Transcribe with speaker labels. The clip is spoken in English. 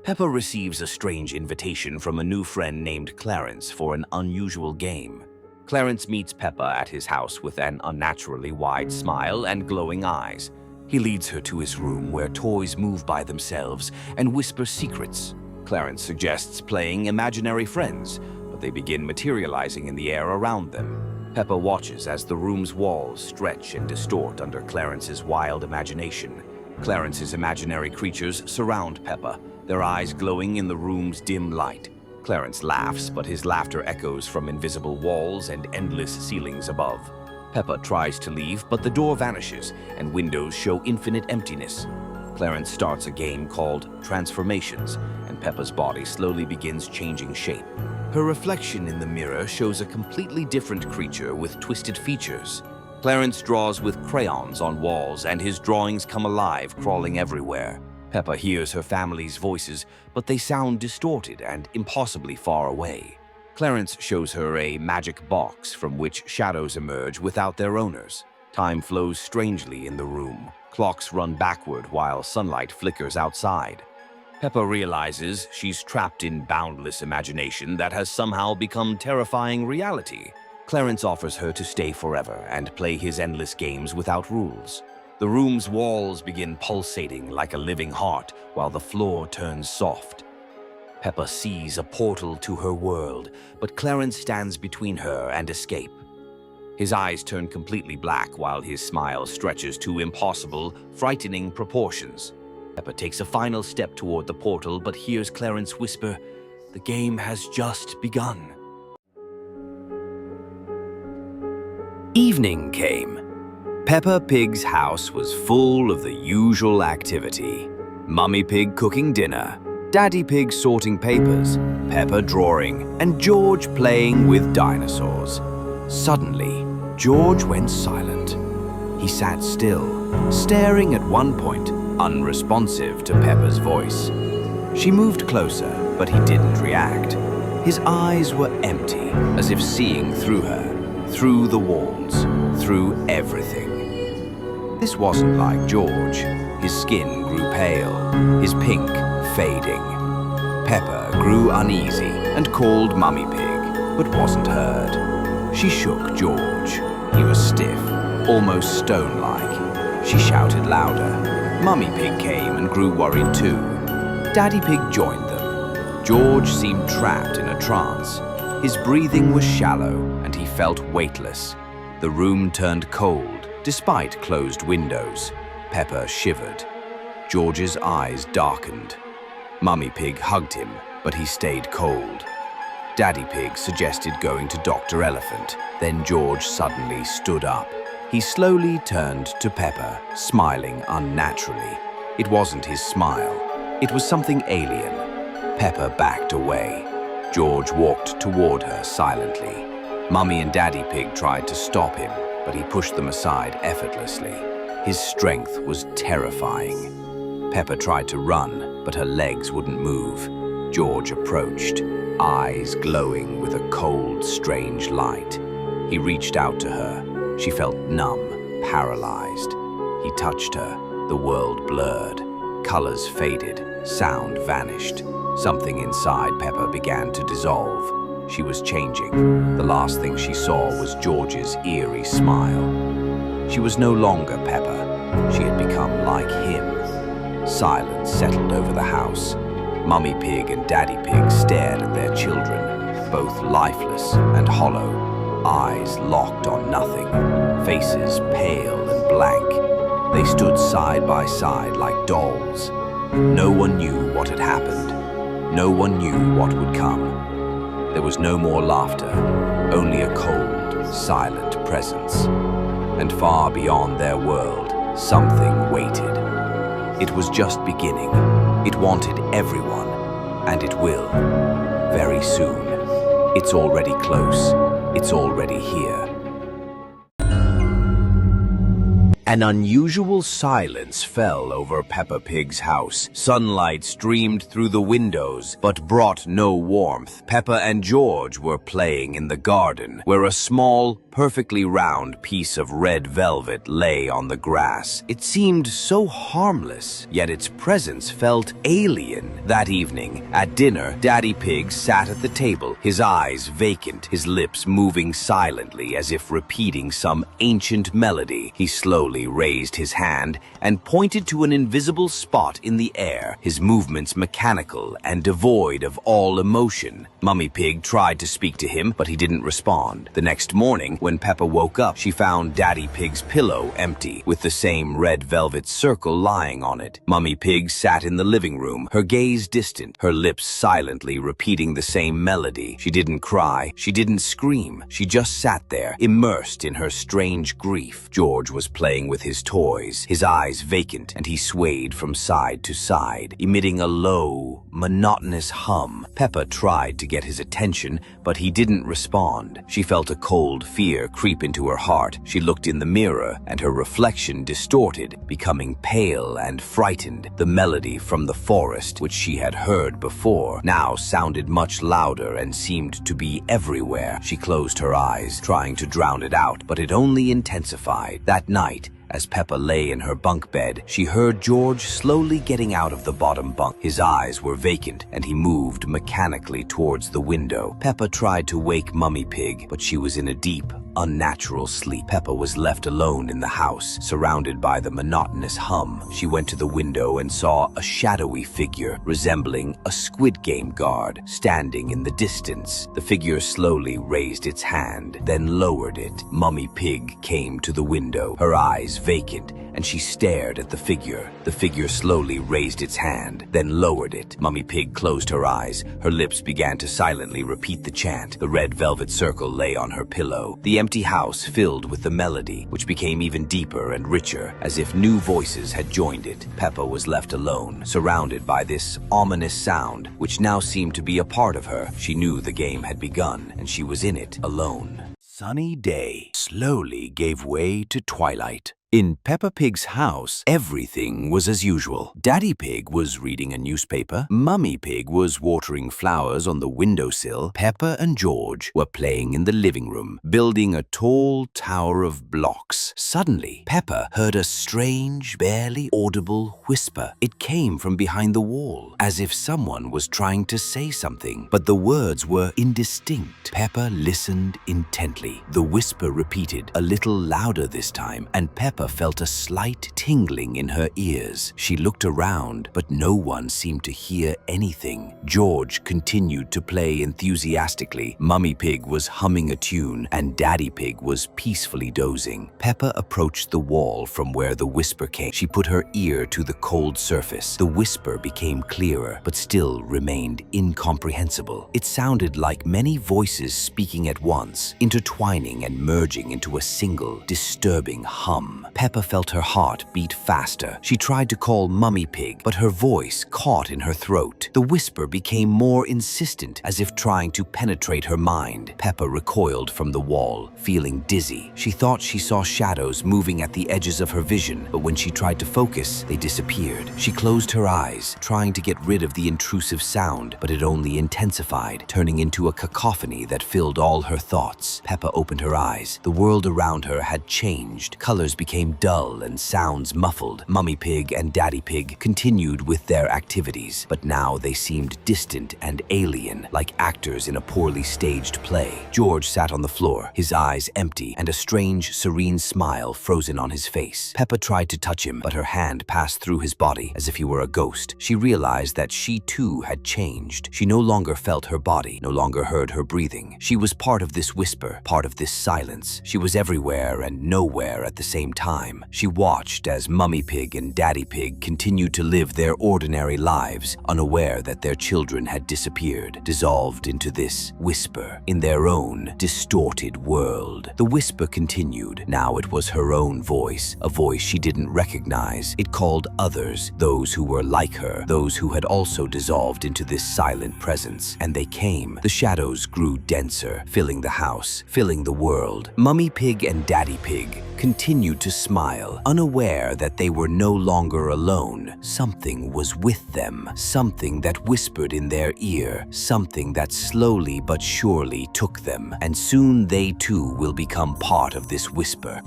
Speaker 1: Peppa receives a strange invitation from a new friend named Clarence for an unusual game. Clarence meets Peppa at his house with an unnaturally wide smile and glowing eyes. He leads her to his room where toys move by themselves and whisper secrets. Clarence suggests playing imaginary friends, but they begin materializing in the air around them. Peppa watches as the room's walls stretch and distort under Clarence's wild imagination. Clarence's imaginary creatures surround Peppa, their eyes glowing in the room's dim light. Clarence laughs, but his laughter echoes from invisible walls and endless ceilings above. Peppa tries to leave, but the door vanishes, and windows show infinite emptiness. Clarence starts a game called Transformations, and Peppa's body slowly begins changing shape. Her reflection in the mirror shows a completely different creature with twisted features. Clarence draws with crayons on walls, and his drawings come alive, crawling everywhere. Peppa hears her family's voices, but they sound distorted and impossibly far away. Clarence shows her a magic box from which shadows emerge without their owners. Time flows strangely in the room. Clocks run backward while sunlight flickers outside. Peppa realizes she's trapped in boundless imagination that has somehow become terrifying reality. Clarence offers her to stay forever and play his endless games without rules. The room's walls begin pulsating like a living heart while the floor turns soft. Peppa sees a portal to her world, but Clarence stands between her and escape. His eyes turn completely black while his smile stretches to impossible, frightening proportions. Peppa takes a final step toward the portal but hears Clarence whisper, "The game has just begun." Evening came. Peppa Pig's house was full of the usual activity. Mummy Pig cooking dinner, Daddy Pig sorting papers, Peppa drawing, and George playing with dinosaurs. Suddenly, George went silent. He sat still, staring at one point, unresponsive to Peppa's voice. She moved closer, but he didn't react. His eyes were empty, as if seeing through her, through the walls, through everything. This wasn't like George. His skin grew pale, his pink fading. Peppa grew uneasy and called Mummy Pig, but wasn't heard. She shook George. He was stiff, almost stone-like. She shouted louder. Mummy Pig came and grew worried too. Daddy Pig joined them. George seemed trapped in a trance. His breathing was shallow and he felt weightless. The room turned cold despite closed windows. Peppa shivered. George's eyes darkened. Mummy Pig hugged him, but he stayed cold. Daddy Pig suggested going to Dr. Elephant. Then George suddenly stood up. He slowly turned to Peppa, smiling unnaturally. It wasn't his smile. It was something alien. Peppa backed away. George walked toward her silently. Mummy and Daddy Pig tried to stop him, but he pushed them aside effortlessly. His strength was terrifying. Peppa tried to run, but her legs wouldn't move. George approached, eyes glowing with a cold, strange light. He reached out to her. She felt numb, paralyzed. He touched her. The world blurred. Colors faded. Sound vanished. Something inside Peppa began to dissolve. She was changing. The last thing she saw was George's eerie smile. She was no longer Peppa. She had become like him. Silence settled over the house. Mummy Pig and Daddy Pig stared at their children, both lifeless and hollow, eyes locked on nothing, faces pale and blank. They stood side by side like dolls. No one knew what had happened. No one knew what would come. There was no more laughter, only a cold, silent presence. And far beyond their world, something waited. It was just beginning. It wanted everyone, and it will, very soon. It's already close. It's already here. An unusual silence fell over Peppa Pig's house. Sunlight streamed through the windows, but brought no warmth. Peppa and George were playing in the garden, where a small perfectly round piece of red velvet lay on the grass. It seemed so harmless, yet its presence felt alien. That evening, at dinner, Daddy Pig sat at the table, his eyes vacant, his lips moving silently as if repeating some ancient melody. He slowly raised his hand and pointed to an invisible spot in the air, his movements mechanical and devoid of all emotion. Mummy Pig tried to speak to him, but he didn't respond. The next morning, when Peppa woke up, she found Daddy Pig's pillow empty, with the same red velvet circle lying on it. Mummy Pig sat in the living room, her gaze distant, her lips silently repeating the same melody. She didn't cry, she didn't scream, she just sat there, immersed in her strange grief. George was playing with his toys, his eyes vacant, and he swayed from side to side, emitting a low, monotonous hum. Peppa tried to get his attention, but he didn't respond. She felt a cold fear creep into her heart. She looked in the mirror, and her reflection distorted, becoming pale and frightened. The melody from the forest, which she had heard before, now sounded much louder and seemed to be everywhere. She closed her eyes, trying to drown it out, but it only intensified. That night, as Peppa lay in her bunk bed, she heard George slowly getting out of the bottom bunk. His eyes were vacant, and he moved mechanically towards the window. Peppa tried to wake Mummy Pig, but she was in a deep, unnatural sleep. Peppa was left alone in the house, surrounded by the monotonous hum. She went to the window and saw a shadowy figure resembling a Squid Game guard standing in the distance. The figure slowly raised its hand, then lowered it. Mummy Pig came to the window, her eyes vacant, and she stared at the figure. The figure slowly raised its hand, then lowered it. Mummy Pig closed her eyes. Her lips began to silently repeat the chant. The red velvet circle lay on her pillow. The empty house filled with the melody, which became even deeper and richer, as if new voices had joined it. Peppa was left alone, surrounded by this ominous sound, which now seemed to be a part of her. She knew the game had begun, and she was in it, alone. Sunny day slowly gave way to twilight. In Peppa Pig's house, everything was as usual. Daddy Pig was reading a newspaper. Mummy Pig was watering flowers on the windowsill. Peppa and George were playing in the living room, building a tall tower of blocks. Suddenly, Peppa heard a strange, barely audible whisper. It came from behind the wall, as if someone was trying to say something, but the words were indistinct. Peppa listened intently. The whisper repeated, a little louder this time, and Peppa felt a slight tingling in her ears. She looked around, but no one seemed to hear anything. George continued to play enthusiastically. Mummy Pig was humming a tune, and Daddy Pig was peacefully dozing. Peppa approached the wall from where the whisper came. She put her ear to the cold surface. The whisper became clearer, but still remained incomprehensible. It sounded like many voices speaking at once, intertwining and merging into a single, disturbing hum. Peppa felt her heart beat faster. She tried to call Mummy Pig, but her voice caught in her throat. The whisper became more insistent, as if trying to penetrate her mind. Peppa recoiled from the wall, feeling dizzy. She thought she saw shadows moving at the edges of her vision, but when she tried to focus, they disappeared. She closed her eyes, trying to get rid of the intrusive sound, but it only intensified, turning into a cacophony that filled all her thoughts. Peppa opened her eyes. The world around her had changed. Colors became dull and sounds muffled. Mummy Pig and Daddy Pig continued with their activities, but now they seemed distant and alien, like actors in a poorly staged play. George sat on the floor, his eyes empty, and a strange, serene smile frozen on his face. Peppa tried to touch him, but her hand passed through his body as if he were a ghost. She realized that she too had changed. She no longer felt her body, no longer heard her breathing. She was part of this whisper, part of this silence. She was everywhere and nowhere at the same time. She watched as Mummy Pig and Daddy Pig continued to live their ordinary lives, unaware that their children had disappeared, dissolved into this whisper in their own distorted world. The whisper continued. Now it was her own voice, a voice she didn't recognize. It called others, those who were like her, those who had also dissolved into this silent presence. And they came. The shadows grew denser, filling the house, filling the world. Mummy Pig and Daddy Pig continued to smile, unaware that they were no longer alone. Something was with them, something that whispered in their ear, something that slowly but surely took them, and soon they too will become part of this whisper.